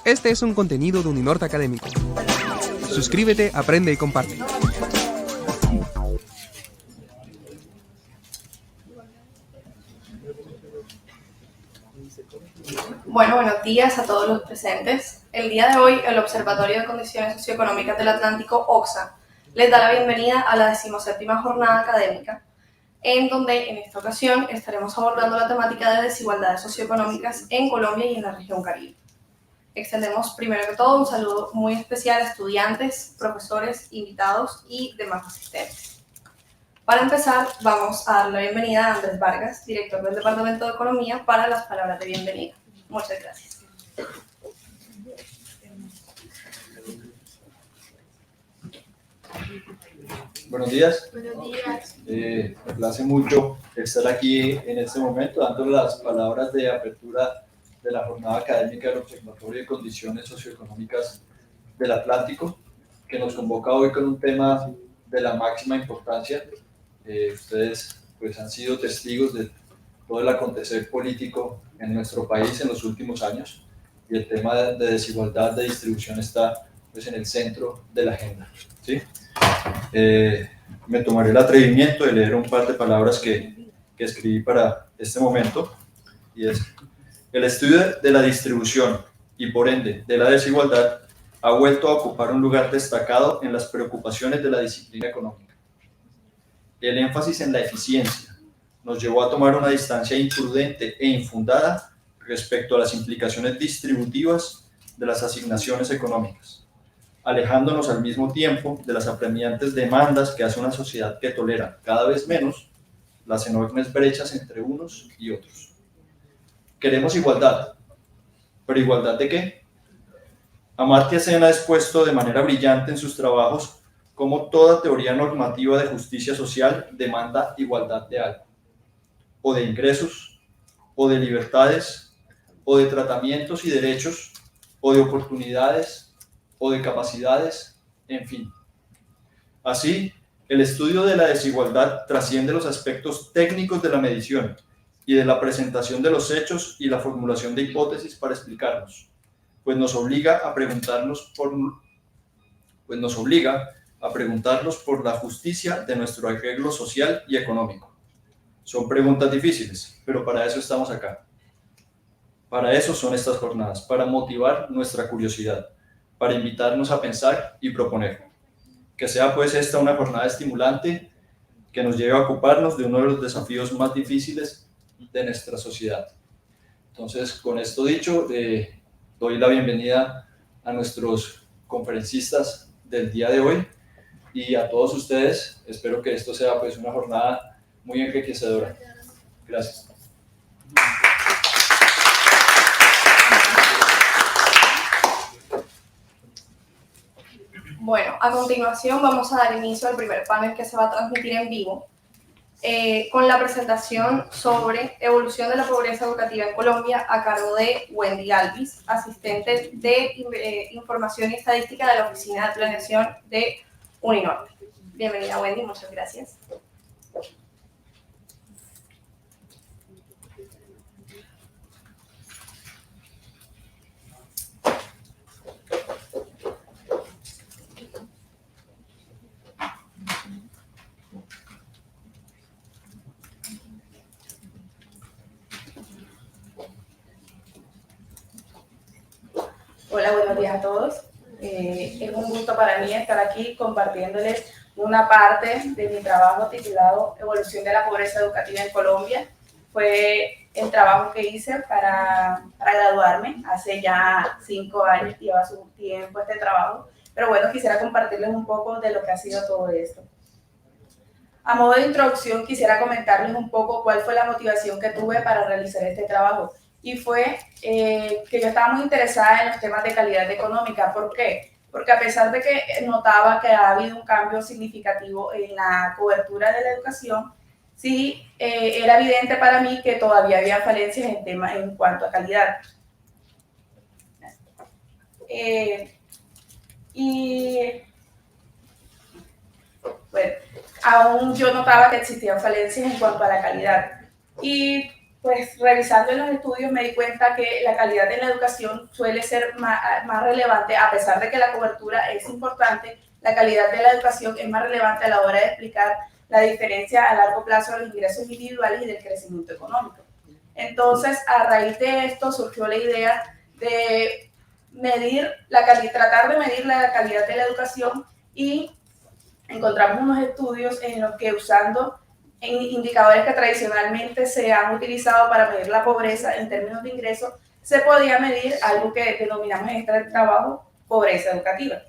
Este es un contenido de Uninorte Académico. Suscríbete, aprende y comparte. Bueno, buenos días a todos los presentes. El día de hoy, el Observatorio de Condiciones Socioeconómicas del Atlántico, OCSA, les da la bienvenida a la 17ª jornada académica, en donde en esta ocasión estaremos abordando la temática de desigualdades socioeconómicas en Colombia y en la región Caribe. Extendemos primero que todo un saludo muy especial a estudiantes, profesores, invitados y demás asistentes. Para empezar, vamos a dar la bienvenida a Andrés Vargas, director del Departamento de Economía, para las palabras de bienvenida. Muchas gracias. Buenos días. Buenos días. Me place mucho estar aquí en este momento dando las palabras de apertura de la jornada académica del Observatorio de Condiciones Socioeconómicas del Atlántico, que nos convoca hoy con un tema de la máxima importancia. Ustedes pues, han sido testigos de todo el acontecer político en nuestro país en los últimos años y el tema de desigualdad de distribución está pues, en el centro de la agenda, ¿sí? Me tomaré el atrevimiento de leer un par de palabras que escribí para este momento, y es: el estudio de la distribución y por ende de la desigualdad ha vuelto a ocupar un lugar destacado en las preocupaciones de la disciplina económica. El énfasis en la eficiencia nos llevó a tomar una distancia imprudente e infundada respecto a las implicaciones distributivas de las asignaciones económicas, alejándonos al mismo tiempo de las apremiantes demandas que hace una sociedad que tolera cada vez menos las enormes brechas entre unos y otros. Queremos igualdad, ¿pero igualdad de qué? Amartya Sen ha expuesto de manera brillante en sus trabajos cómo toda teoría normativa de justicia social demanda igualdad de algo, o de ingresos, o de libertades, o de tratamientos y derechos, o de oportunidades, o de capacidades, en fin. Así, el estudio de la desigualdad trasciende los aspectos técnicos de la medición y de la presentación de los hechos y la formulación de hipótesis para explicarlos, pues nos obliga a preguntarnos por la justicia de nuestro arreglo social y económico. Son preguntas difíciles, pero para eso estamos acá. Para eso son estas jornadas, para motivar nuestra curiosidad, para invitarnos a pensar y proponer. Que sea pues esta una jornada estimulante que nos lleve a ocuparnos de uno de los desafíos más difíciles de nuestra sociedad. Entonces, con esto dicho, doy la bienvenida a nuestros conferencistas del día de hoy y a todos ustedes. Espero que esto sea pues una jornada muy enriquecedora. Gracias. Bueno, a continuación vamos a dar inicio al primer panel que se va a transmitir en vivo con la presentación sobre evolución de la pobreza educativa en Colombia a cargo de Wendy Galvis, asistente de Información y Estadística de la Oficina de Planeación de Uninorte. Bienvenida, Wendy, muchas gracias. Hola, buenos días a todos. Es un gusto para mí estar aquí compartiéndoles una parte de mi trabajo titulado Evolución de la pobreza educativa en Colombia. Fue el trabajo que hice para graduarme hace ya 5 años, lleva su tiempo este trabajo, pero bueno, quisiera compartirles un poco de lo que ha sido todo esto. A modo de introducción, quisiera comentarles un poco cuál fue la motivación que tuve para realizar este trabajo. Y fue que yo estaba muy interesada en los temas de calidad económica. ¿Por qué? Porque a pesar de que notaba que ha habido un cambio significativo en la cobertura de la educación, sí era evidente para mí que todavía había falencias en cuanto a calidad. Bueno, aún yo notaba que existían falencias en cuanto a la calidad. Y pues revisando en los estudios me di cuenta que la calidad de la educación suele ser más relevante, a pesar de que la cobertura es importante, la calidad de la educación es más relevante a la hora de explicar la diferencia a largo plazo de los ingresos individuales y del crecimiento económico. Entonces, a raíz de esto surgió la idea de medir tratar de medir la calidad de la educación, y encontramos unos estudios en los que, usando indicadores que tradicionalmente se han utilizado para medir la pobreza en términos de ingresos, se podía medir algo que denominamos en este trabajo pobreza educativa.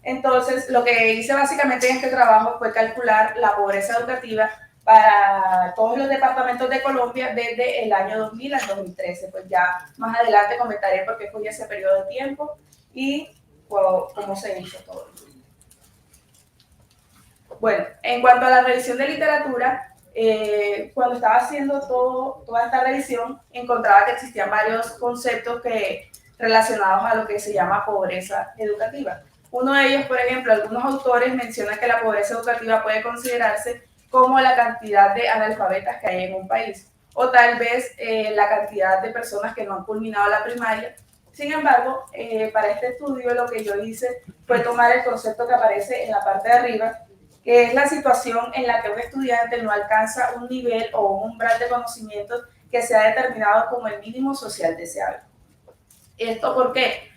Entonces, lo que hice básicamente en este trabajo fue calcular la pobreza educativa para todos los departamentos de Colombia desde el año 2000 al 2013. Pues ya más adelante comentaré por qué fue ese periodo de tiempo y cómo se hizo todo. Bueno, en cuanto a la revisión de literatura, cuando estaba haciendo toda esta revisión, encontraba que existían varios conceptos relacionados a lo que se llama pobreza educativa. Uno de ellos, por ejemplo, algunos autores mencionan que la pobreza educativa puede considerarse como la cantidad de analfabetas que hay en un país, o tal vez la cantidad de personas que no han culminado la primaria. Sin embargo, para este estudio lo que yo hice fue tomar el concepto que aparece en la parte de arriba, que es la situación en la que un estudiante no alcanza un nivel o un umbral de conocimientos que sea determinado como el mínimo social deseable. ¿Esto por qué?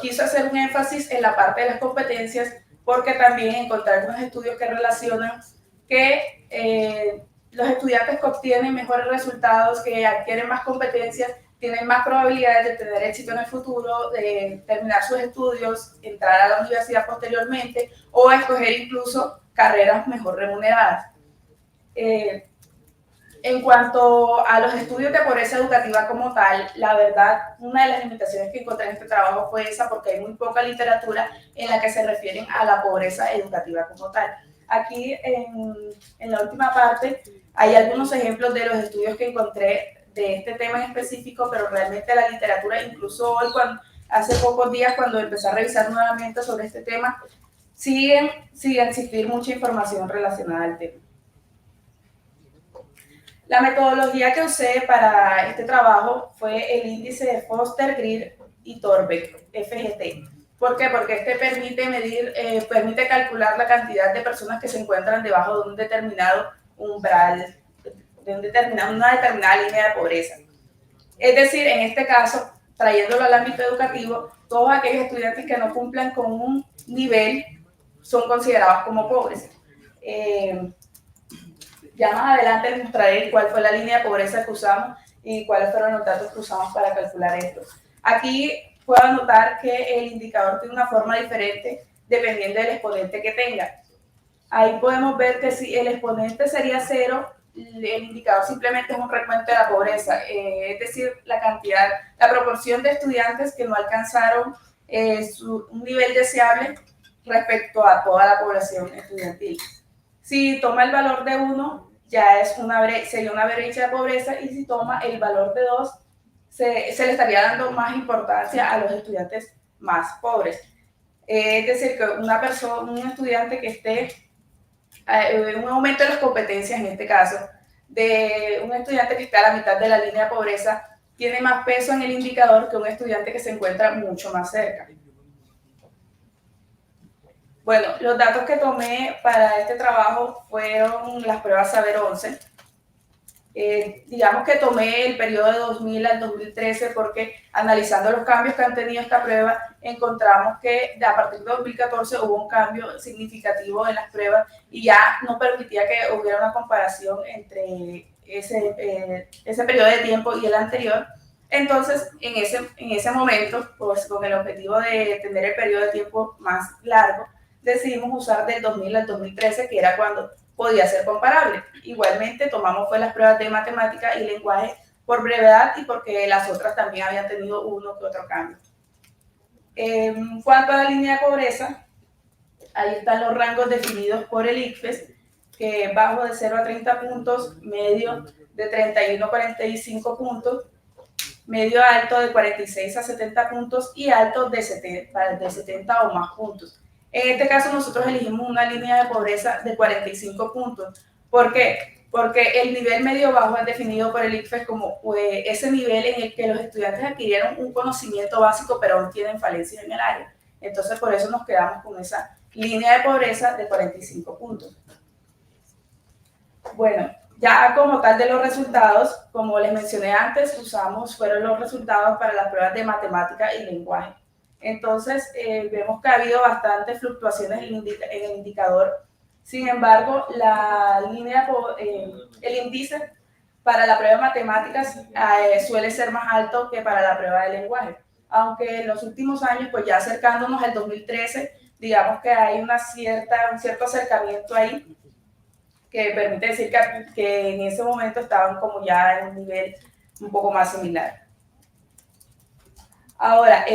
Quiso hacer un énfasis en la parte de las competencias, porque también encontré algunos estudios que relacionan que los estudiantes que obtienen mejores resultados, que adquieren más competencias, tienen más probabilidades de tener éxito en el futuro, de terminar sus estudios, entrar a la universidad posteriormente o escoger incluso carreras mejor remuneradas. En cuanto a los estudios de pobreza educativa como tal, la verdad, una de las limitaciones que encontré en este trabajo fue esa, porque hay muy poca literatura en la que se refieren a la pobreza educativa como tal. Aquí en la última parte hay algunos ejemplos de los estudios que encontré de este tema en específico, pero realmente la literatura, incluso hoy, hace pocos días cuando empecé a revisar nuevamente sobre este tema, sigue existir mucha información relacionada al tema. La metodología que usé para este trabajo fue el índice de Foster, Greer y Torbeck, FGT. ¿Por qué? Porque este permite calcular la cantidad de personas que se encuentran debajo de un determinado umbral, de una determinada línea de pobreza. Es decir, en este caso, trayéndolo al ámbito educativo, todos aquellos estudiantes que no cumplan con un nivel son considerados como pobres. Ya más adelante les mostraré cuál fue la línea de pobreza que usamos y cuáles fueron los datos que usamos para calcular esto. Aquí puedo notar que el indicador tiene una forma diferente dependiendo del exponente que tenga. Ahí podemos ver que si el exponente sería 0, el indicador simplemente es un recuento de la pobreza, es decir, la proporción de estudiantes que no alcanzaron un nivel deseable respecto a toda la población estudiantil. Si toma el valor de 1, ya sería una brecha de pobreza, y si toma el valor de 2, se le estaría dando más importancia a los estudiantes más pobres. Es decir, que un estudiante que esté un aumento de las competencias, en este caso, de un estudiante que está a la mitad de la línea de pobreza, tiene más peso en el indicador que un estudiante que se encuentra mucho más cerca. Bueno, los datos que tomé para este trabajo fueron las pruebas Saber 11. Digamos que tomé el periodo de 2000 al 2013 porque, analizando los cambios que han tenido esta prueba, encontramos que a partir de 2014 hubo un cambio significativo en las pruebas y ya no permitía que hubiera una comparación entre ese periodo de tiempo y el anterior. Entonces, en ese momento, pues, con el objetivo de tener el periodo de tiempo más largo, decidimos usar del 2000 al 2013, que era cuando podía ser comparable. Igualmente tomamos las pruebas de matemática y lenguaje por brevedad y porque las otras también habían tenido uno que otro cambio. En cuanto a la línea de pobreza, ahí están los rangos definidos por el ICFES, que bajo de 0 a 30 puntos, medio de 31 a 45 puntos, medio alto de 46 a 70 puntos y alto de 70 o más puntos. En este caso nosotros elegimos una línea de pobreza de 45 puntos. ¿Por qué? porque el nivel medio-bajo es definido por el ICFES como ese nivel en el que los estudiantes adquirieron un conocimiento básico pero aún tienen falencias en el área. Entonces, por eso nos quedamos con esa línea de pobreza de 45 puntos. Bueno, ya como tal de los resultados, como les mencioné antes, fueron los resultados para las pruebas de matemática y lenguaje. Entonces, vemos que ha habido bastantes fluctuaciones en el indicador. Sin embargo, el índice para la prueba de matemáticas suele ser más alto que para la prueba de lenguaje. Aunque en los últimos años, pues ya acercándonos al 2013, digamos que hay un cierto acercamiento ahí que permite decir que en ese momento estaban como ya en un nivel un poco más similar. Ahora,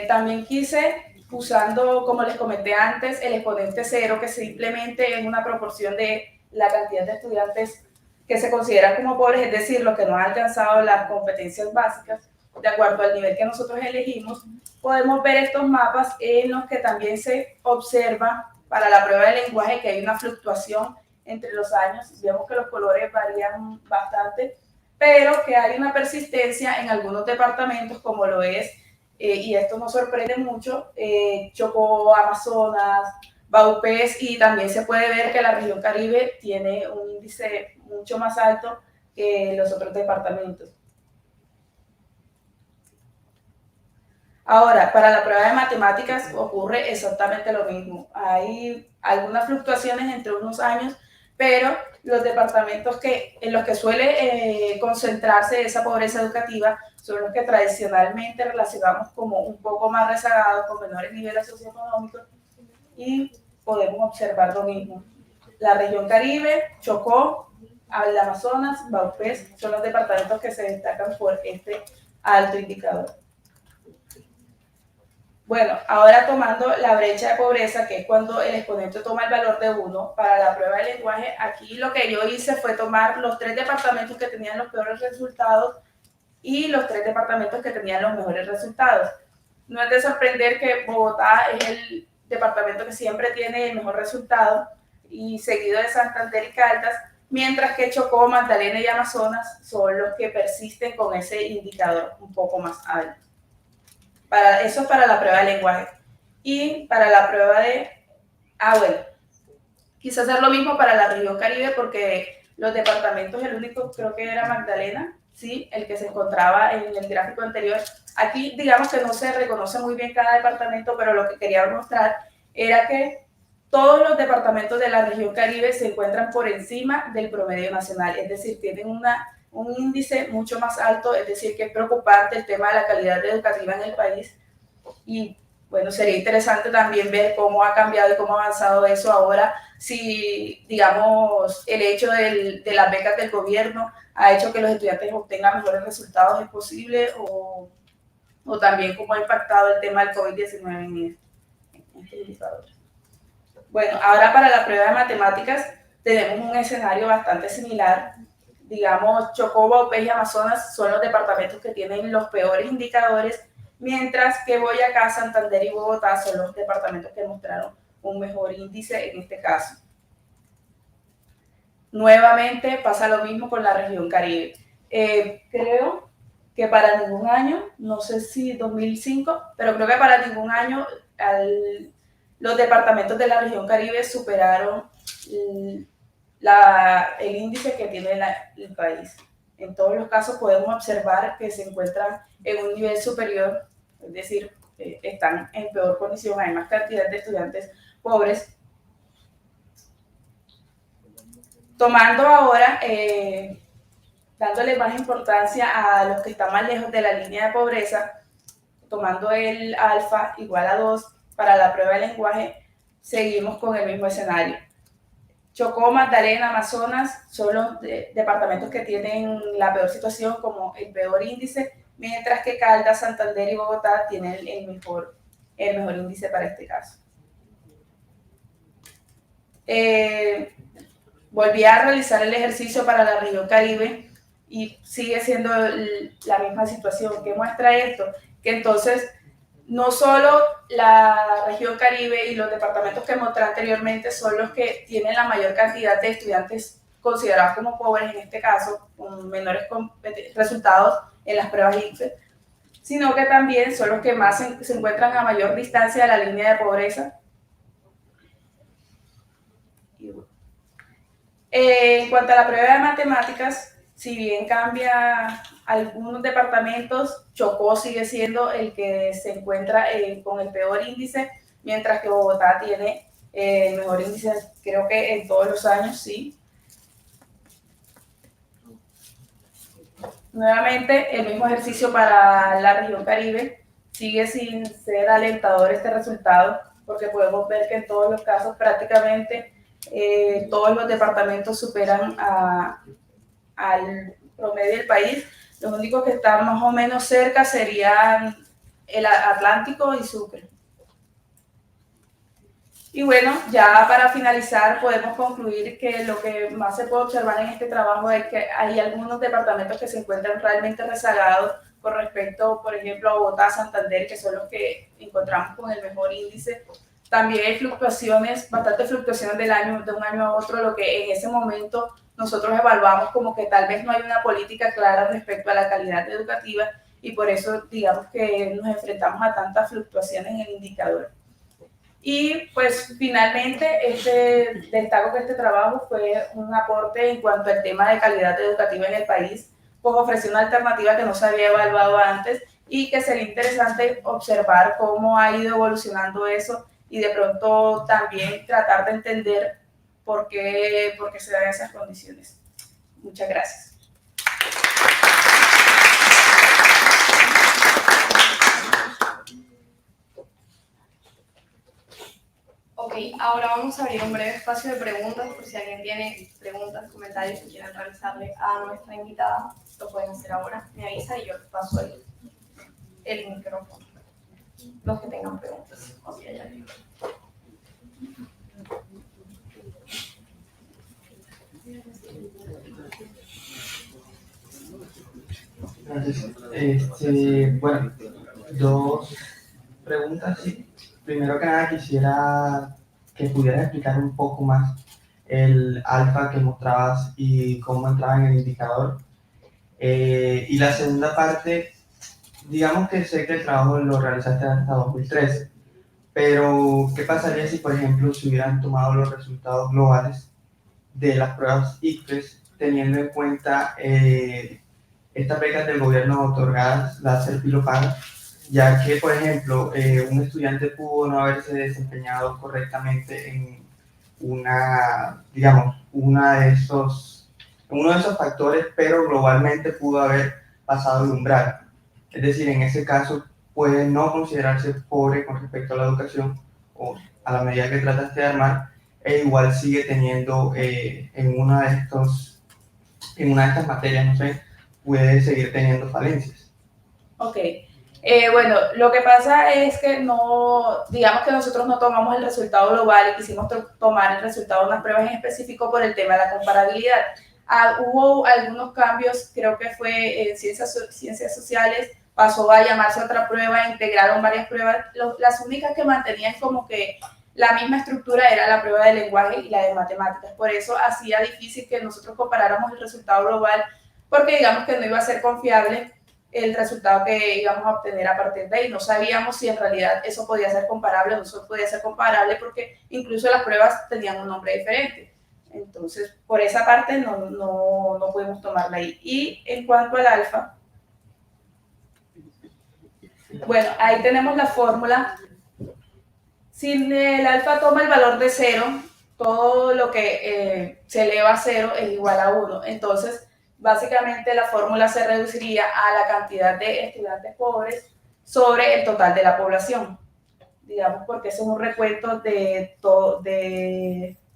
también quise, usando, como les comenté antes, el exponente cero, que simplemente es una proporción de la cantidad de estudiantes que se consideran como pobres, es decir, los que no han alcanzado las competencias básicas, de acuerdo al nivel que nosotros elegimos. Podemos ver estos mapas en los que también se observa para la prueba de lenguaje que hay una fluctuación entre los años. Vemos que los colores varían bastante, pero que hay una persistencia en algunos departamentos, como lo es, y esto nos sorprende mucho, Chocó, Amazonas, Baupés, y también se puede ver que la región Caribe tiene un índice mucho más alto que los otros departamentos. Ahora, para la prueba de matemáticas ocurre exactamente lo mismo. Hay algunas fluctuaciones entre unos años, pero los departamentos en los que suele concentrarse esa pobreza educativa son los que tradicionalmente relacionamos como un poco más rezagados, con menores niveles socioeconómicos, y podemos observar lo mismo. La región Caribe, Chocó, el Amazonas, Baupés son los departamentos que se destacan por este alto indicador. Bueno, ahora tomando la brecha de pobreza, que es cuando el exponente toma el valor de 1 para la prueba de lenguaje, aquí lo que yo hice fue tomar los 3 departamentos que tenían los peores resultados y los 3 departamentos que tenían los mejores resultados. No es de sorprender que Bogotá es el departamento que siempre tiene el mejor resultado, y seguido de Santander y Caldas, mientras que Chocó, Magdalena y Amazonas son los que persisten con ese indicador un poco más alto. Eso es para la prueba de lenguaje. Y para la prueba de... bueno, quise hacer lo mismo para la región Caribe, porque los departamentos, el único creo que era Magdalena, ¿sí? El que se encontraba en el gráfico anterior. Aquí digamos que no se reconoce muy bien cada departamento, pero lo que quería mostrar era que todos los departamentos de la región Caribe se encuentran por encima del promedio nacional, es decir, tienen un índice mucho más alto, es decir, que es preocupante el tema de la calidad educativa en el país. Y bueno, sería interesante también ver cómo ha cambiado y cómo ha avanzado eso ahora, si, digamos, el hecho de las becas del gobierno ha hecho que los estudiantes obtengan mejores resultados, es posible, o también cómo ha impactado el tema del COVID-19 en este indicador. Bueno, ahora para la prueba de matemáticas tenemos un escenario bastante similar. Digamos, Chocó, Baupés y Amazonas son los departamentos que tienen los peores indicadores, mientras que Boyacá, Santander y Bogotá son los departamentos que mostraron un mejor índice en este caso. Nuevamente pasa lo mismo con la región Caribe. Creo que para ningún año, no sé si 2005, pero creo que para ningún año los departamentos de la región Caribe superaron el índice que tiene el país. En todos los casos podemos observar que se encuentran en un nivel superior, es decir, están en peor condición, hay más cantidad de estudiantes pobres. Tomando ahora, dándole más importancia a los que están más lejos de la línea de pobreza, tomando el alfa igual a 2 para la prueba de lenguaje, seguimos con el mismo escenario. Chocó, Magdalena, Amazonas son los departamentos que tienen la peor situación, como el peor índice, mientras que Caldas, Santander y Bogotá tienen el mejor índice para este caso. Volví a realizar el ejercicio para la región Caribe y sigue siendo la misma situación. ¿Qué muestra esto? Que entonces no solo la región Caribe y los departamentos que mostré anteriormente son los que tienen la mayor cantidad de estudiantes considerados como pobres, en este caso, con menores resultados en las pruebas ICFES, sino que también son los que más se encuentran a mayor distancia de la línea de pobreza. En cuanto a la prueba de matemáticas, si bien cambia algunos departamentos, Chocó sigue siendo el que se encuentra con el peor índice, mientras que Bogotá tiene el mejor índice, creo que en todos los años, sí. Nuevamente, el mismo ejercicio para la región Caribe. Sigue sin ser alentador este resultado, porque podemos ver que en todos los casos prácticamente todos los departamentos superan al promedio del país. Los únicos que están más o menos cerca serían el Atlántico y Sucre. Y bueno, ya para finalizar podemos concluir que lo que más se puede observar en este trabajo es que hay algunos departamentos que se encuentran realmente rezagados con respecto, por ejemplo, a Bogotá, Santander, que son los que encontramos con el mejor índice. También hay fluctuaciones, bastantes fluctuaciones de un año a otro, lo que en ese momento nosotros evaluamos como que tal vez no hay una política clara respecto a la calidad educativa y por eso digamos que nos enfrentamos a tantas fluctuaciones en el indicador. Y pues finalmente destaco que este trabajo fue un aporte en cuanto al tema de calidad educativa en el país, pues ofreció una alternativa que no se había evaluado antes y que sería interesante observar cómo ha ido evolucionando eso y de pronto también tratar de entender por qué se dan esas condiciones. Muchas gracias. Ok, ahora vamos a abrir un breve espacio de preguntas por si alguien tiene preguntas, comentarios que quieran realizarle a nuestra invitada. Lo pueden hacer ahora. Me avisa y yo les paso el micrófono. Los que tengan preguntas. Ok, ya digo. Gracias. Bueno, dos preguntas. Sí. Primero que nada quisiera que pudieras explicar un poco más el alfa que mostrabas y cómo entraba en el indicador. Y la segunda parte, digamos que sé que el trabajo lo realizaste hasta 2013, pero ¿qué pasaría si, por ejemplo, se hubieran tomado los resultados globales de las pruebas ICFES, teniendo en cuenta estas becas del gobierno otorgadas, la Serpilo-Paga, ya que, por ejemplo, un estudiante pudo no haberse desempeñado correctamente en uno de esos factores, pero globalmente pudo haber pasado el umbral. Es decir, en ese caso puede no considerarse pobre con respecto a la educación o a la medida que trataste de armar, e igual sigue teniendo en una de estas materias, no sé, puede seguir teniendo falencias. Ok. Bueno, lo que pasa es que digamos que nosotros no tomamos el resultado global y quisimos tomar el resultado de unas pruebas en específico por el tema de la comparabilidad. Hubo algunos cambios, creo que fue en ciencias sociales, pasó a llamarse otra prueba, integraron varias pruebas. Las únicas que mantenían como que la misma estructura era la prueba de lenguaje y la de matemáticas. Por eso hacía difícil que nosotros comparáramos el resultado global, porque digamos que no iba a ser confiable el resultado que íbamos a obtener a partir de ahí. No sabíamos si en realidad eso podía ser comparable o no podía ser comparable, porque incluso las pruebas tenían un nombre diferente. Entonces, por esa parte no pudimos tomarla ahí. Y en cuanto al alfa, bueno, ahí tenemos la fórmula. Si el alfa toma el valor de 0, todo lo que se eleva a 0 es igual a 1. Entonces, básicamente la fórmula se reduciría a la cantidad de estudiantes pobres sobre el total de la población. Digamos, porque eso es un recuento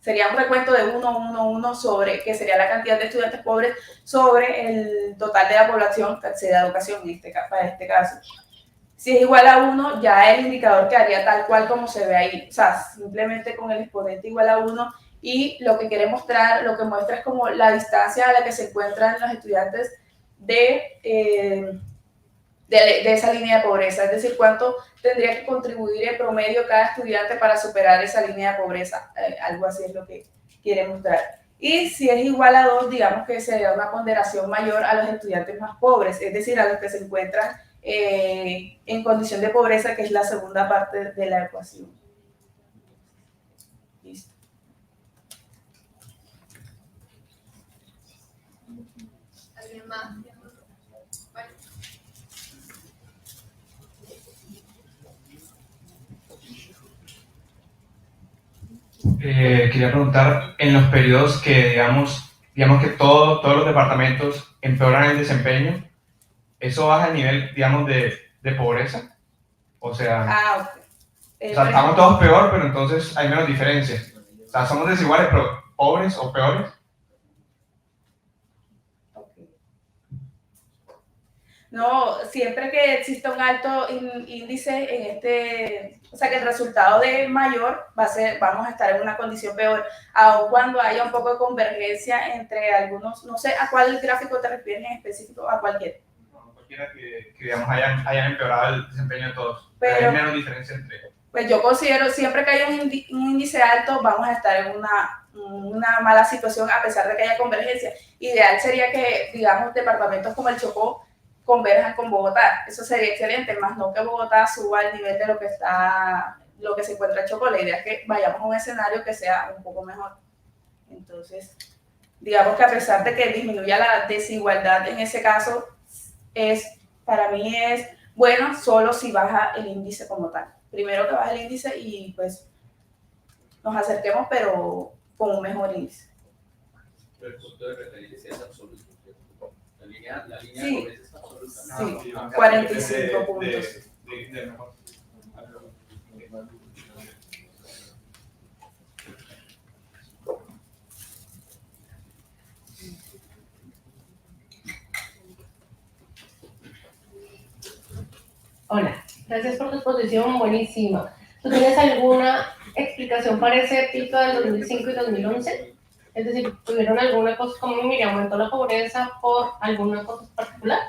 sería un recuento de 1, 1, 1 sobre, que sería la cantidad de estudiantes pobres sobre el total de la población que accede a educación para este caso. Si es igual a 1, ya el indicador quedaría tal cual como se ve ahí. O sea, simplemente con el exponente igual a 1. Y lo que quiere mostrar, lo que muestra es como la distancia a la que se encuentran los estudiantes de esa línea de pobreza. Es decir, cuánto tendría que contribuir en promedio cada estudiante para superar esa línea de pobreza. Algo así es lo que quiere mostrar. Y si es igual a 2, digamos que se da una ponderación mayor a los estudiantes más pobres, es decir, a los que se encuentran en condición de pobreza, que es la segunda parte de la ecuación. Listo. ¿Alguien más? Bueno. Quería preguntar, en los periodos que digamos que todos los departamentos empeoran el desempeño, ¿eso baja el nivel, digamos, de pobreza? O sea, Ok. estamos todos peor, pero entonces hay menos diferencia. O sea, somos desiguales, pero pobres o peores. No, siempre que exista un alto índice o sea que el resultado de mayor vamos a estar en una condición peor, aun cuando haya un poco de convergencia entre algunos, no sé a cuál gráfico te refieres en específico, a cualquier. No, cualquiera que digamos, hayan empeorado el desempeño de todos. Pero hay menos diferencia entre ellos. Pues yo considero siempre que haya un índice alto, vamos a estar en una mala situación a pesar de que haya convergencia. Ideal sería que, digamos, departamentos como el Chocó converjan con Bogotá. Eso sería excelente, más no que Bogotá suba al nivel de lo que se encuentra en Chocó. La idea es que vayamos a un escenario que sea un poco mejor. Entonces, digamos que a pesar de que disminuya la desigualdad en ese caso, para mí es bueno solo si baja el índice como tal. Primero que baje el índice y pues nos acerquemos, pero con un mejor índice. Pero el punto de referencia es absoluto. La línea Sí. de pobreza es absoluta. Sí, 45 puntos. De mejor. Hola, gracias por tu exposición, buenísima. ¿Tú tienes alguna explicación para ese pico del 2005 y 2011? Es decir, ¿tuvieron alguna cosa, como mira, aumentó la pobreza por alguna cosa particular?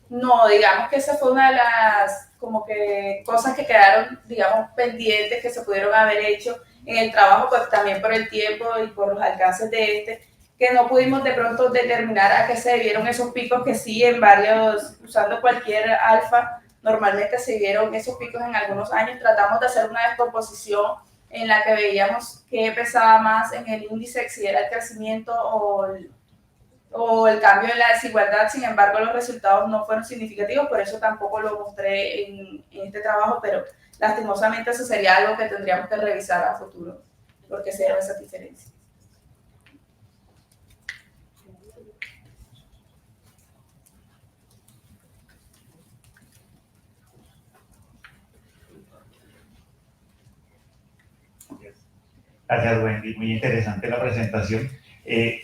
No, digamos que esa fue una de las como que cosas que quedaron, digamos, pendientes que se pudieron haber hecho en el trabajo, pues también por el tiempo y por los alcances de que no pudimos de pronto determinar a qué se debieron esos picos que sí en varios, usando cualquier alfa, normalmente se vieron esos picos en algunos años. Tratamos de hacer una descomposición en la que veíamos qué pesaba más en el índice, si era el crecimiento o el cambio en la desigualdad. Sin embargo, los resultados no fueron significativos, por eso tampoco lo mostré en este trabajo, pero lastimosamente eso sería algo que tendríamos que revisar a futuro, porque se dieron esas diferencias. Gracias, Wendy. Muy interesante la presentación.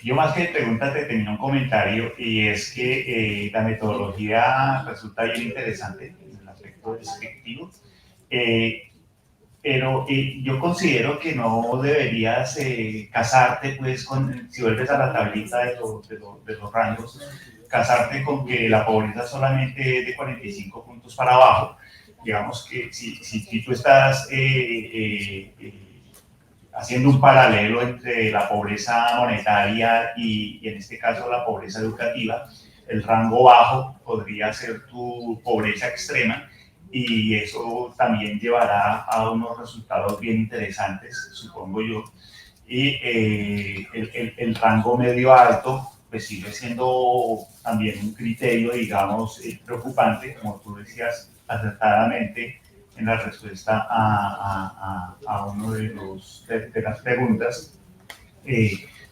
Yo más que preguntas te tenía un comentario y es que la metodología resulta bien interesante en el aspecto descriptivo, pero yo considero que no deberías casarte, pues, si vuelves a la tablita de los rangos, casarte con que la pobreza solamente es de 45 puntos para abajo. Digamos que si tú estás haciendo un paralelo entre la pobreza monetaria y en este caso la pobreza educativa, el rango bajo podría ser tu pobreza extrema y eso también llevará a unos resultados bien interesantes, supongo yo. Y el rango medio alto pues sigue siendo también un criterio, digamos, preocupante, como tú decías acertadamente en la respuesta a uno de las preguntas.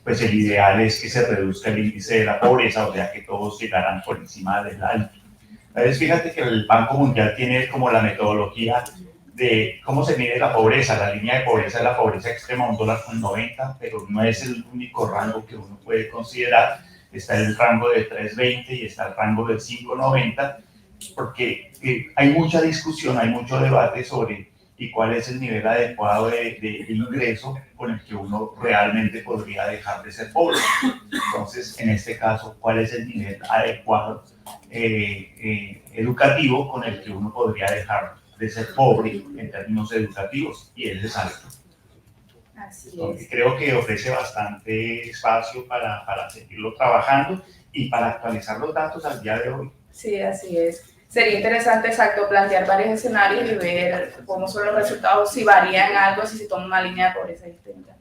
Pues el ideal es que se reduzca el índice de la pobreza, o sea, que todos llegaran por encima del alto. Entonces, fíjate que el Banco Mundial tiene como la metodología de cómo se mide la pobreza. La línea de pobreza es la pobreza extrema, $1.90, pero no es el único rango que uno puede considerar. Está el rango de 3.20 y está el rango de 5.90, porque hay mucha discusión, hay mucho debate sobre y cuál es el nivel adecuado de ingreso con el que uno realmente podría dejar de ser pobre. Entonces, en este caso, ¿cuál es el nivel adecuado educativo con el que uno podría dejar de ser pobre en términos educativos? Y ese es alto. Así Entonces, es. creo que ofrece bastante espacio para seguirlo trabajando y para actualizar los datos al día de hoy. Sí, así es. Sería interesante, exacto, plantear varios escenarios y ver cómo son los resultados, si varían algo, si se toma una línea de pobreza distinta.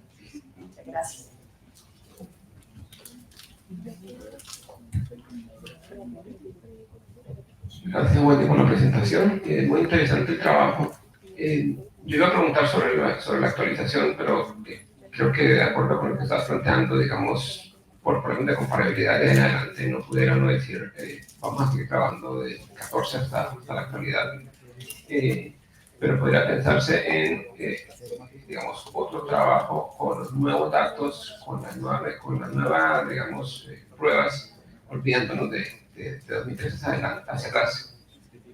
Muchas gracias. Gracias, Wendy, por la presentación. Muy interesante el trabajo. Yo iba a preguntar sobre la actualización, pero creo que de acuerdo con lo que estás planteando, digamos, por problemas de comparabilidad en adelante, no pudiera no decir, vamos a seguir trabajando de 14 hasta la actualidad. Pero podría pensarse en, digamos, otro trabajo con los nuevos datos, con las nuevas, digamos, pruebas, olvidándonos de 2013 hacia atrás,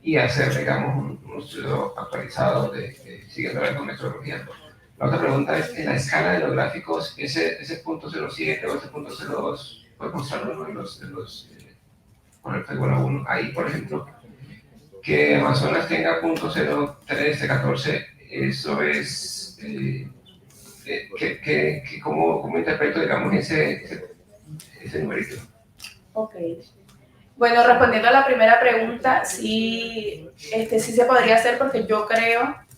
y hacer, digamos, un estudio actualizado siguiendo la metodología. La otra pregunta es, en la escala de los gráficos, ese punto 07 o ese punto 02, puede mostrarlo con el Figura 1. Ahí, por ejemplo, que Amazonas tenga punto 03 de 14, eso es, ¿cómo interpreto, digamos, ese numerito? Ok. Bueno, respondiendo a la primera pregunta, sí se podría hacer porque yo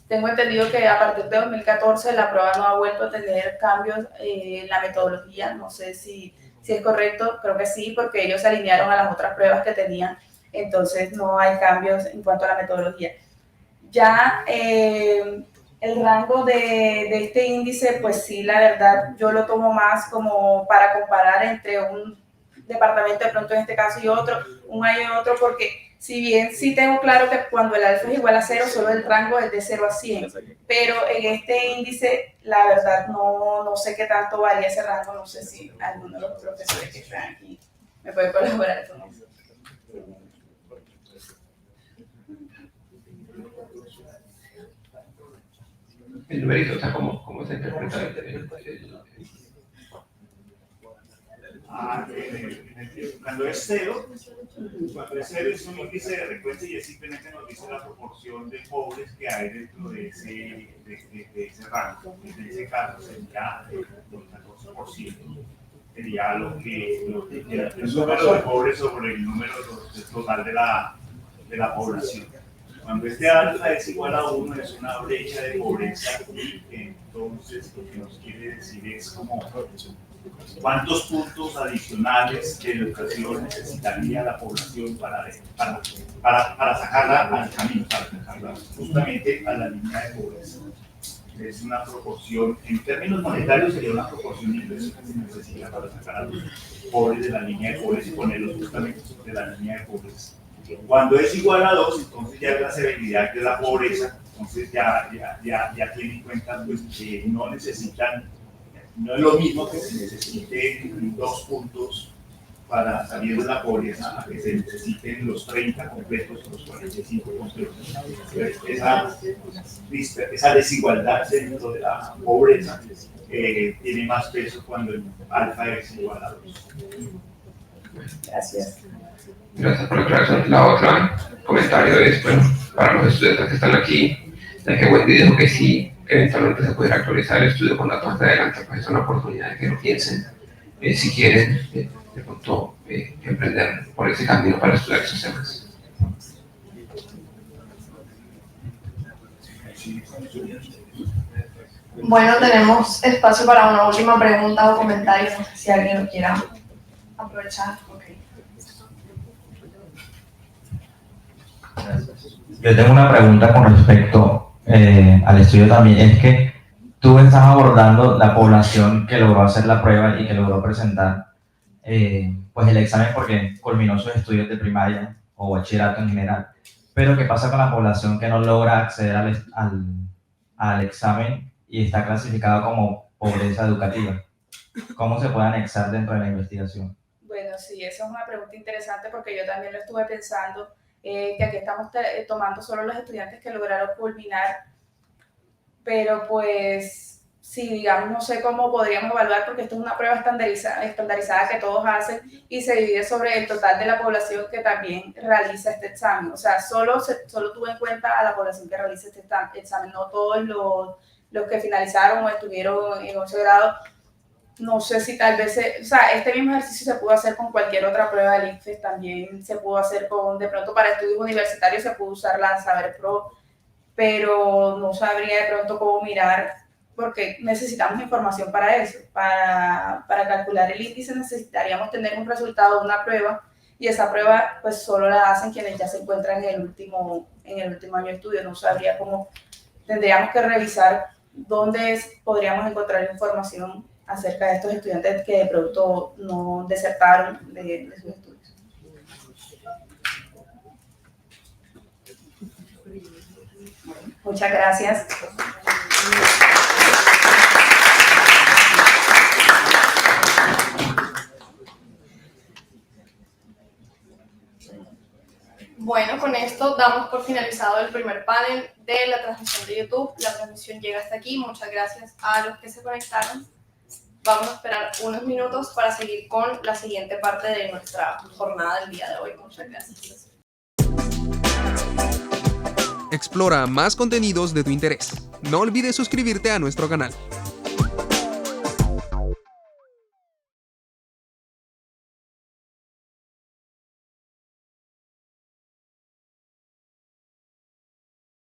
tengo entendido que a partir de 2014 la prueba no ha vuelto a tener cambios en la metodología. No sé si es correcto, creo que sí, porque ellos se alinearon a las otras pruebas que tenían, entonces no hay cambios en cuanto a la metodología. Ya el rango de este índice, pues sí, la verdad, yo lo tomo más como para comparar entre un departamento de pronto en este caso y otro, un año y otro, porque si bien sí tengo claro que cuando el alfa es igual a 0, solo el rango es de 0 a 100, pero en este índice, la verdad, no sé qué tanto varía ese rango, no sé si alguno de los profesores que están aquí me puede colaborar con eso. El numerito, o sea, ¿cómo se interpreta Cuando es cero es un índice de frecuencia y simplemente nos dice la proporción de pobres que hay dentro de ese rango. En ese caso sería el 14%. Sería lo que el número de pobres sobre el número total de la población. Cuando este alfa es igual a 1, es una brecha de pobreza y entonces lo que nos quiere decir es como cuántos puntos adicionales de educación necesitaría la población para sacarla al camino, para sacarla justamente a la línea de pobreza. Es una proporción, en términos monetarios sería una proporción de ingresos que se necesita para sacar a los pobres de la línea de pobreza y ponerlos justamente sobre la línea de pobreza. Cuando es igual a 2, entonces ya es la severidad de la pobreza, entonces ya tienen en cuenta pues, que no es lo mismo que se necesiten 2 puntos para salir de la pobreza a que se necesiten los 30 completos o los 45 completos. Esa desigualdad dentro de la pobreza tiene más peso cuando el alfa es igual a 2. Gracias. Gracias por la aclaración. La otra comentario es, bueno, para los estudiantes que están aquí, ya que Wendy dijo que sí, eventualmente se pudiera actualizar el estudio con datos más adelante, pues es una oportunidad de que lo piensen, si quieren, de pronto, emprender por ese camino para estudiar esos temas. Bueno, tenemos espacio para una última pregunta o comentario, no sé si alguien lo quiera aprovechar. Okay. Yo tengo una pregunta con respecto al estudio también. Es que tú estás abordando la población que logró hacer la prueba y que logró presentar pues el examen porque culminó sus estudios de primaria o bachillerato en general. Pero ¿qué pasa con la población que no logra acceder al examen y está clasificada como pobreza educativa? ¿Cómo se puede anexar dentro de la investigación? Bueno, sí, esa es una pregunta interesante porque yo también lo estuve pensando. Que aquí estamos tomando solo los estudiantes que lograron culminar, pero pues sí, digamos, no sé cómo podríamos evaluar porque esto es una prueba estandarizada que todos hacen y se divide sobre el total de la población que también realiza este examen. O sea, solo tuve en cuenta a la población que realiza este examen, no todos los que finalizaron o estuvieron en 11 grado, no sé si tal vez, este mismo ejercicio se pudo hacer con cualquier otra prueba del ICFES, también se pudo hacer de pronto para estudios universitarios se pudo usar la Saber Pro, pero no sabría de pronto cómo mirar, porque necesitamos información para eso. Para calcular el índice necesitaríamos tener un resultado de una prueba, y esa prueba pues solo la hacen quienes ya se encuentran en el último año de estudio. No sabría cómo, tendríamos que revisar dónde podríamos encontrar información acerca de estos estudiantes que de pronto no desertaron de sus estudios. Muchas gracias. Bueno, con esto damos por finalizado el primer panel de la transmisión de YouTube. La transmisión llega hasta aquí. Muchas gracias a los que se conectaron. Vamos a esperar unos minutos para seguir con la siguiente parte de nuestra jornada del día de hoy. Muchas gracias. Explora más contenidos de tu interés. No olvides suscribirte a nuestro canal.